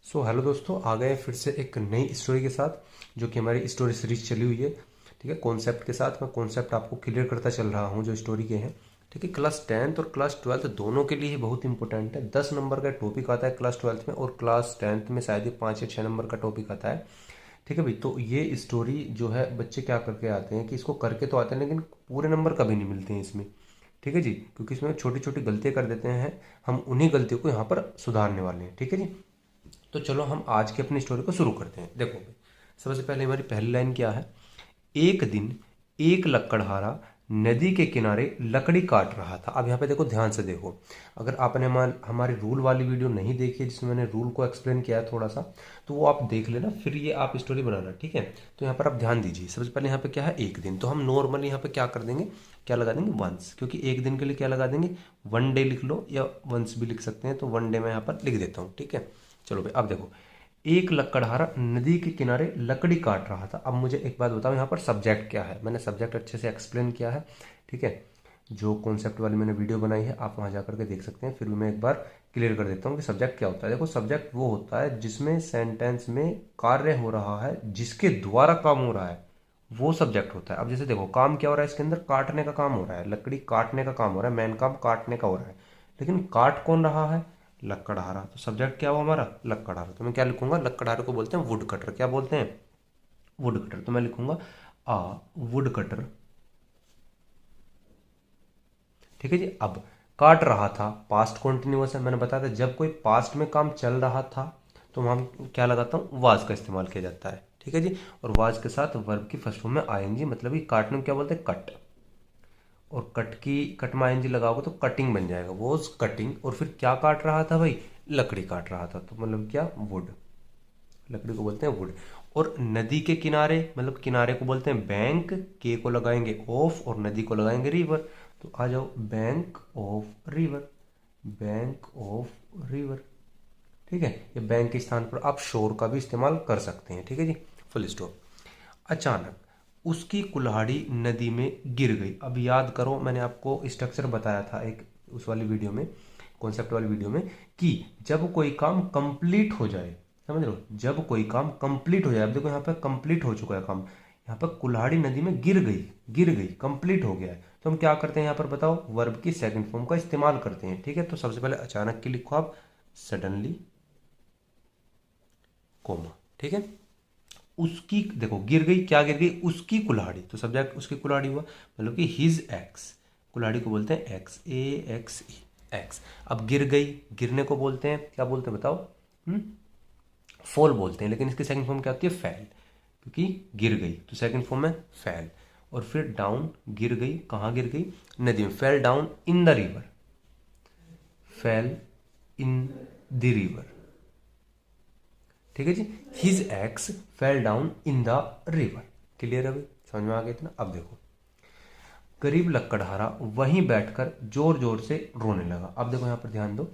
Hello दोस्तों, आ गए फिर से एक नई स्टोरी के साथ जो कि हमारी स्टोरी सीरीज चली हुई है। ठीक है, कॉन्सेप्ट के साथ मैं कॉन्सेप्ट आपको क्लियर करता चल रहा हूँ जो स्टोरी के हैं। ठीक है, क्लास 10th और क्लास 12th दोनों के लिए ही बहुत इंपॉर्टेंट है। 10 नंबर का टॉपिक आता है क्लास 12th में, और क्लास 10th में शायद ही 5 या 6 नंबर का टॉपिक आता है। ठीक है भाई, तो ये स्टोरी जो है बच्चे क्या करके आते हैं कि इसको करके तो आते हैं लेकिन पूरे नंबर कभी नहीं मिलते हैं इसमें। ठीक है जी, क्योंकि इसमें छोटी छोटी गलतियां कर देते हैं। हम उन्हीं गलतियों को यहाँ पर सुधारने वाले हैं। ठीक है जी, तो चलो हम आज की अपनी स्टोरी को शुरू करते हैं। देखो भाई, सबसे पहले हमारी पहली लाइन क्या है। एक दिन एक लकड़हारा नदी के किनारे लकड़ी काट रहा था। अब यहाँ पे देखो, ध्यान से देखो। अगर आपने हमारी रूल वाली वीडियो नहीं देखी है जिसमें मैंने रूल को एक्सप्लेन किया है थोड़ा सा, तो वो आप देख लेना, फिर ये आप स्टोरी बनाना। ठीक है, तो यहाँ पर आप ध्यान दीजिए। सबसे पहले यहाँ पे क्या है, एक दिन। तो हम नॉर्मली यहाँ पे क्या कर देंगे, क्या लगा देंगे, वंस, क्योंकि एक दिन के लिए क्या लगा देंगे, वन डे लिख लो या वंस भी लिख सकते हैं। तो वन डे मैं यहाँ पर लिख देता हूँ। ठीक है, चलो भाई अब देखो। एक लकड़हारा नदी के किनारे लकड़ी काट रहा था। अब मुझे एक बात बताओ, यहाँ पर सब्जेक्ट क्या है। मैंने सब्जेक्ट अच्छे से एक्सप्लेन किया है। ठीक है, जो कॉन्सेप्ट वाली मैंने वीडियो बनाई है आप वहाँ जा करके देख सकते हैं। फिर भी मैं एक बार क्लियर कर देता हूँ कि सब्जेक्ट क्या होता है। देखो, सब्जेक्ट वो होता है जिसमें सेंटेंस में कार्य हो रहा है, जिसके द्वारा काम हो रहा है, वो सब्जेक्ट होता है। अब जैसे देखो, काम क्या हो रहा है इसके अंदर, काटने का काम हो रहा है, लकड़ी काटने का काम हो रहा है, मेन काम काटने का हो रहा है। लेकिन काट कौन रहा है, लकड़हारा। तो सब्जेक्ट क्या हुआ हमारा, लकड़हारा। तो मैं क्या लिखूंगा, लकड़हारे को बोलते हैं वुड कटर। क्या बोलते हैं, वुड कटर। तो मैं लिखूंगा आ वुड कटर। ठीक है जी, अब काट रहा था, पास्ट कॉन्टिन्यूअस है। मैंने बताया था जब कोई पास्ट में काम चल रहा था तो हम क्या लगाता हूँ, वाज का इस्तेमाल किया जाता है। ठीक है जी, और वाज के साथ वर्ब की फर्स्ट फॉर्म में आईएनजी, मतलब कि काटने में क्या बोलते हैं, कट। और कट में आईएनजी लगाओगे तो कटिंग बन जाएगा, वॉज कटिंग। और फिर क्या काट रहा था भाई, लकड़ी काट रहा था। तो मतलब क्या, वुड। लकड़ी को बोलते हैं वुड। और नदी के किनारे, मतलब किनारे को बोलते हैं बैंक। के को लगाएंगे ऑफ और नदी को लगाएंगे रिवर। तो आ जाओ, bank of river, bank of river. ठीक है, ये बैंक के स्थान पर आप शोर का भी इस्तेमाल कर सकते हैं। ठीक है जी, फुल स्टॉप। अचानक उसकी कुल्हाड़ी नदी में गिर गई। अब याद करो, मैंने आपको स्ट्रक्चर बताया था एक उस वाली वीडियो में, कॉन्सेप्ट वाली वीडियो में, कि जब कोई काम कंप्लीट हो जाए, समझ लो, जब कोई काम कंप्लीट हो जाए। अब देखो यहाँ पे कंप्लीट हो चुका है काम, यहाँ पर कुल्हाड़ी नदी में गिर गई, गिर गई, कंप्लीट हो गया है। तो हम क्या करते हैं यहाँ पर, बताओ, वर्ब की सेकंड फॉर्म का इस्तेमाल करते हैं। ठीक है, तो सबसे पहले अचानक की लिखो आप, सडनली, कोमा। ठीक है, उसकी, देखो गिर गई, क्या गिर गई, उसकी कुल्हाड़ी। तो सब्जेक्ट उसकी कुल्हाड़ी हुआ, मतलब कि हिज एक्स। कुल्हाड़ी को बोलते हैं एक्स, ए एक्स ई, एक्स। अब गिर गई, गिरने को बोलते हैं, क्या बोलते हैं बताओ, फॉल बोलते हैं। लेकिन इसकी सेकंड फॉर्म क्या होती है, फैल, क्योंकि गिर गई तो सेकंड फॉर्म है फैल। और फिर डाउन, गिर गई, कहाँ गिर गई, नदी में। Fell down in the river, fell in the river. ठीक है जी, his axe fell down in the river. Clear है भाई, समझ में आ गया इतना। अब देखो, गरीब लकड़हारा वहीं बैठकर जोर जोर से रोने लगा। अब देखो यहाँ पर ध्यान दो,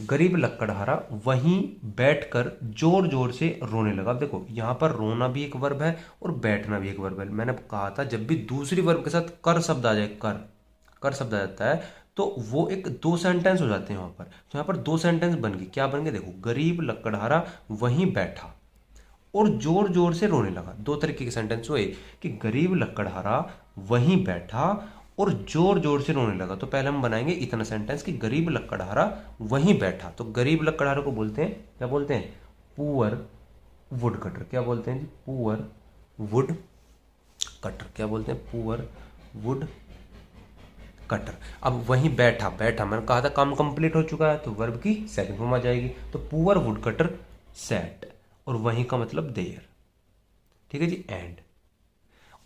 गरीब लकड़हारा वहीं बैठकर जोर जोर से रोने लगा। अब देखो, यहाँ पर रोना भी एक वर्ब है और बैठना भी एक वर्ब है। मैंने कहा था जब भी दूसरी वर्ब के साथ कर शब्द आ जाए, कर शब्द आ जाता है, तो वो एक दो सेंटेंस हो जाते हैं वहां पर। तो यहाँ पर दो सेंटेंस बन गए। क्या बन गए, देखो, गरीब लकड़हारा वहीं बैठा और जोर जोर से रोने लगा। दो तरीके के सेंटेंस हुए, कि गरीब लकड़हारा वहीं बैठा और जोर जोर से रोने लगा। तो पहले हम बनाएंगे इतना सेंटेंस कि गरीब लकड़हारा वहीं बैठा। तो गरीब लकड़हारे को बोलते हैं, क्या बोलते हैं, पुअर वुड कटर। क्या बोलते हैं जी, पुअर वुड कटर। क्या बोलते हैं, पुअर वुड कटर। अब वहीं बैठा, बैठा मैंने कहा था काम कंप्लीट हो चुका है, तो वर्ब की सेकंड फॉर्म आ जाएगी। तो पुअर वुड कटर सेट, और वहीं का मतलब देयर। ठीक है जी, एंड।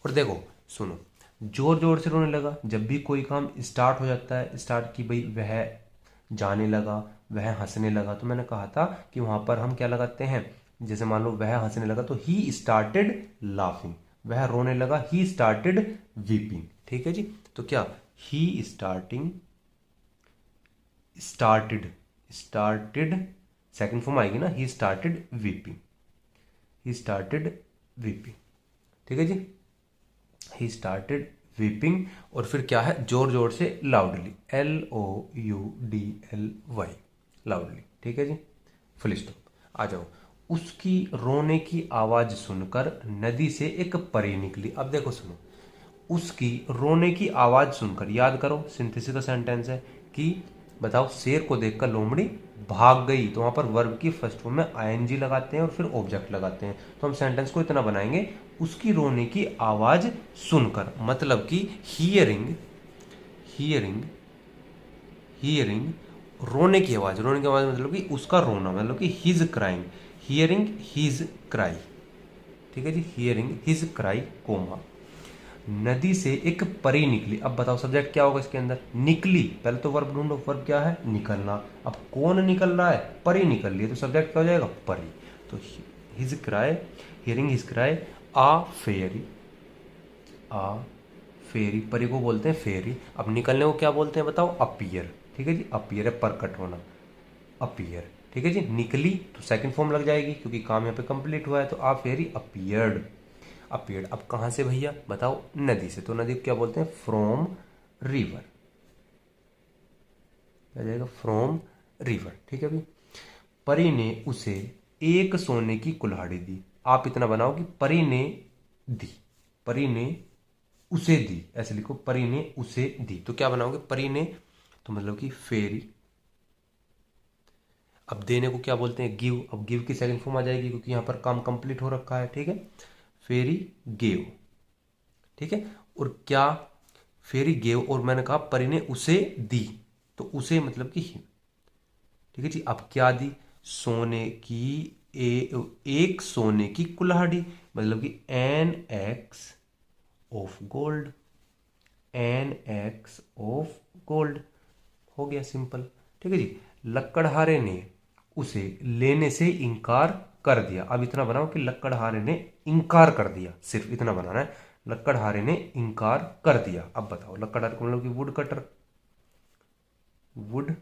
और देखो, सुनो, जोर जोर से रोने लगा। जब भी कोई काम स्टार्ट हो जाता है, स्टार्ट की भाई, वह जाने लगा, वह हंसने लगा, तो मैंने कहा था कि वहां पर हम क्या लगाते हैं, जैसे मान लो वह हंसने लगा तो ही स्टार्टेड लाफिंग, वह रोने लगा ही स्टार्टेड वीपिंग। ठीक है जी, तो क्या, he starting, started, started second form आएगी ना, he started weeping, he started weeping. ठीक है जी, ही स्टार्टेड वीपिंग। और फिर क्या है, जोर जोर से, लाउडली, LOUDLY, लाउडली। ठीक है जी, फुल स्टॉप। आ जाओ, उसकी रोने की आवाज सुनकर नदी से एक परी निकली। अब देखो सुनो, उसकी रोने की आवाज सुनकर, याद करो सिंथेसिस का सेंटेंस है कि बताओ शेर को देखकर लोमड़ी भाग गई, तो वहां पर वर्ब की फर्स्ट फॉर्म में आईएनजी लगाते हैं और फिर ऑब्जेक्ट लगाते हैं। तो हम सेंटेंस को इतना बनाएंगे, उसकी रोने की आवाज सुनकर, मतलब कि हियरिंग, हियरिंग, हियरिंग, रोने की आवाज, रोने की आवाज मतलब कि उसका रोना, मतलब कि his crying, hearing his cry. ठीक है जी, हियरिंग हिज क्राई कोमा, नदी से एक परी निकली। अब बताओ सब्जेक्ट क्या होगा इसके अंदर, निकली। पहले तो वर्ब ढूंढो, वर्ब क्या है, निकलना। अब कौन निकल रहा है, परी निकल रही है, तो सब्जेक्ट क्या हो जाएगा, परी। तो his cry, hearing his cry a fairy, a fairy, परी को बोलते हैं फेरी। अब निकलने को क्या बोलते हैं बताओ, अपीयर। ठीक है जी, अपीयर है परकट होना, अपीयर। ठीक है जी, निकली तो सेकंड फॉर्म लग जाएगी क्योंकि काम यहाँ पे कंप्लीट हुआ है, तो आ फेरी अपीयर्ड, अपीयर्ड। अब कहाँ से भैया बताओ, नदी से। तो नदी को क्या बोलते हैं, फ्रॉम रिवर, क्या जाएगा, फ्रॉम रिवर। ठीक है भाई, परी ने उसे एक सोने की कुल्हाड़ी दी। आप इतना बनाओ कि परी ने दी, परी ने उसे दी, ऐसे लिखो, परी ने उसे दी। तो क्या बनाओगे, परी ने, तो मतलब कि फेरी। अब देने को क्या बोलते हैं, गिव। अब गिव की सेकंड फॉर्म आ जाएगी क्योंकि यहां पर काम कंप्लीट हो रखा है। ठीक है, फेरी गेव। ठीक है, और क्या, फेरी गेव, और मैंने कहा परी ने उसे दी, तो उसे मतलब कि हिम। ठीक है जी, अब क्या दी, सोने की एक सोने की कुल्हाड़ी, मतलब कि an axe of gold, an axe of gold. हो गया सिंपल। ठीक है जी, लक्कड़हारे ने उसे लेने से इनकार कर दिया। अब इतना बनाओ कि लक्कड़हारे ने इनकार कर दिया, सिर्फ इतना बनाना है, लक्कड़हारे ने इनकार कर दिया। अब बताओ, लक्कड़हारे को मतलब कि वुड कटर, वुड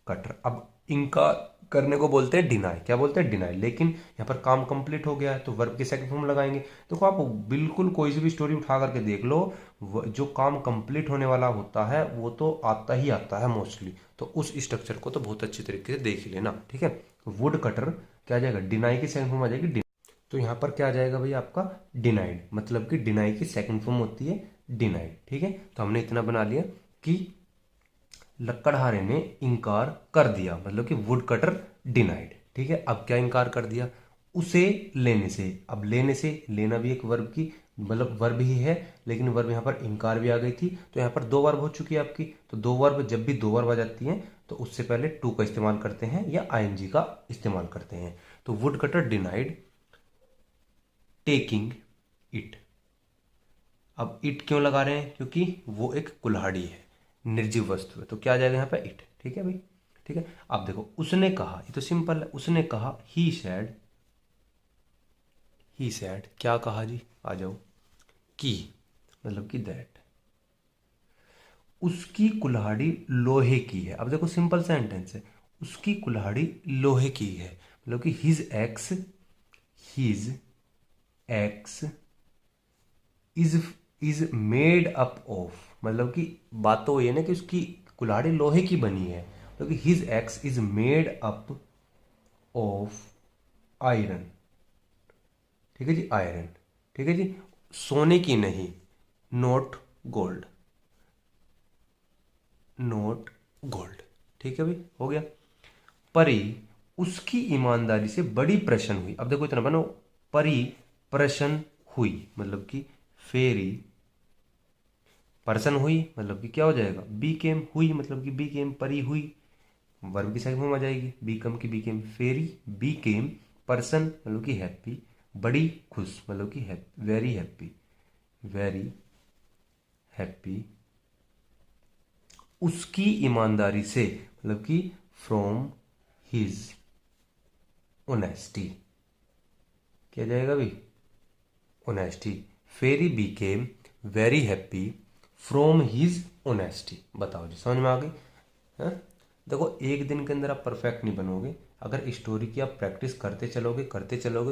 कटर। अब इनकार करने को बोलते हैं डिनाई, क्या बोलते हैं, डिनाई। लेकिन यहाँ पर काम कंप्लीट हो गया है तो वर्ब के सेकंड फॉर्म लगाएंगे। तो आप बिल्कुल कोई सी भी स्टोरी उठा करके देख लो, जो काम कंप्लीट होने वाला होता है वो तो आता ही आता है मोस्टली। तो उस स्ट्रक्चर को तो बहुत अच्छी तरीके से देख ही लेना। ठीक है, वुड कटर क्या आ जाएगा, डिनाई की सेकंड फॉर्म आ जाएगी डिनाई। तो यहाँ पर क्या आ जाएगा भाई आपका, डिनाइड, मतलब कि डिनाई की सेकंड फॉर्म होती है डिनाइड। ठीक है, तो हमने इतना बना लिया कि लक्कड़हारे ने इनकार कर दिया, मतलब कि वुड कटर डिनाइड। ठीक है, अब क्या इनकार कर दिया, उसे लेने से। अब लेने से, लेना भी एक वर्ब की, मतलब वर्ब ही है, लेकिन वर्ब यहाँ पर इनकार भी आ गई थी, तो यहाँ पर दो वर्ब हो चुकी है आपकी। तो दो वर्ब, जब भी दो वर्ब आ जाती हैं तो उससे पहले टू का इस्तेमाल करते हैं या आईएनजी का इस्तेमाल करते हैं। तो would cutter denied taking it. अब इट क्यों लगा रहे हैं, क्योंकि वो एक कुल्हाड़ी है, निर्जीव वस्तु है, तो क्या आ जाएगा यहाँ पे, इट। ठीक है भाई, ठीक है। अब देखो, उसने कहा, ये तो सिंपल है, उसने कहा, ही सैड, ही सैड, क्या कहा जी, आ जाओ, की, मतलब कि दैट, उसकी कुल्हाड़ी लोहे की है। अब देखो सिंपल सेंटेंस है, उसकी कुल्हाड़ी लोहे की है, मतलब कि his ex is made up of, मतलब कि बात तो ये ना कि उसकी कुल्हाड़ी लोहे की बनी है, मतलब कि his ex is made up of iron. ठीक है जी, आयरन। ठीक है जी, सोने की नहीं, नॉट गोल्ड, नॉट गोल्ड। ठीक है भाई, हो गया। परी उसकी ईमानदारी से बड़ी प्रसन्न हुई। अब देखो इतना बनो, परी प्रसन्न हुई, मतलब कि फेरी, पर्सन हुई मतलब कि क्या हो जाएगा, बी केम, हुई मतलब कि बी केम, परी हुई, वर्ब की सेकंड फॉर्म आ जाएगी, बीकम की बी केम, फेरी बी केम पर्सन, मतलब कि हैप्पी, बड़ी खुश, मतलब कि वेरी हैप्पी, वेरी हैप्पी, उसकी ईमानदारी से, मतलब कि फ्रॉम हिज ऑनेस्टी, क्या जाएगा भाई, honesty. Fairy became very happy from his honesty. बताओ जी, समझ में आ गई है। देखो, एक दिन के अंदर आप परफेक्ट नहीं बनोगे, अगर स्टोरी की आप प्रैक्टिस करते चलोगे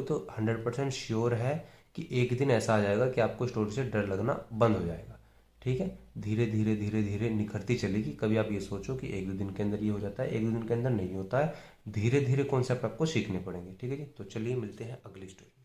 तो 100% श्योर है कि एक दिन ऐसा आ जाएगा कि आपको स्टोरी से डर लगना बंद हो जाएगा। ठीक है, धीरे धीरे धीरे धीरे निखरती चलेगी। कभी आप ये सोचो कि एक दो दिन के अंदर ये हो जाता है, एक दो दिन के अंदर नहीं होता है, धीरे धीरे कॉन्सेप्ट आपको सीखने पड़ेंगे। ठीक है जी, तो चलिए मिलते हैं अगली स्टोरी।